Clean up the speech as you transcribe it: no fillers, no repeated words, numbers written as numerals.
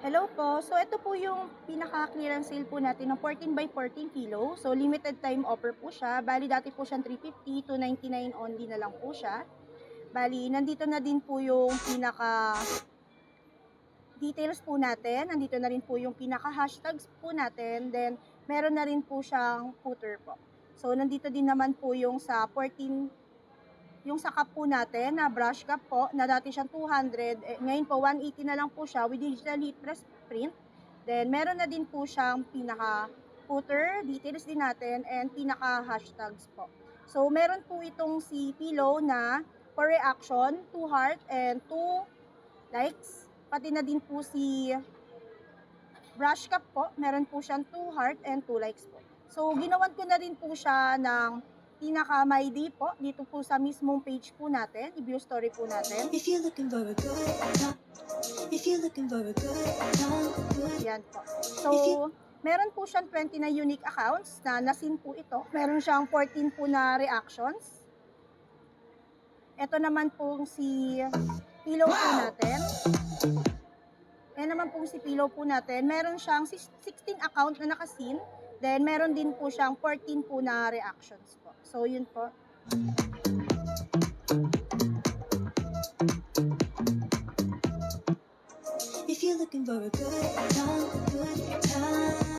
Hello po. So ito po yung pinaka-clearance sale po natin ng 14 by 14 kilo. So limited time offer po siya. Bali dati po siyang 350 to 99 only na lang po siya. Bali nandito na din po yung pinaka details po natin. Nandito na rin po yung pinaka hashtags po natin. Then meron na rin po siyang footer po. So nandito din naman po yung sa 14 yung sa cup po natin na brush cup po na dati siyang 200, ngayon po 180 na lang po siya with digital heat press print. Then meron na din po siyang pinaka footer, details din natin and pinaka hashtags po. So meron po itong si pillow na for reaction, 2 heart and 2 likes. Pati na din po si brush cup po, meron po siyang 2 heart and 2 likes po. So ginawan ko na rin po siya ng pinaka my day po dito po sa mismong page po natin, i-view story po natin. If you're looking for a good, if you're looking for a good, Yan po. So, meron po siyang 20 na unique accounts na nasin po ito. Meron siyang 14 po na reactions. Ito naman pong si pillow po natin. Yan naman pong si pillow po natin. Meron siyang 16 account na nakasin. Then, meron din po siyang 14 po na reactions po. So, yun po. if you're looking for a good time,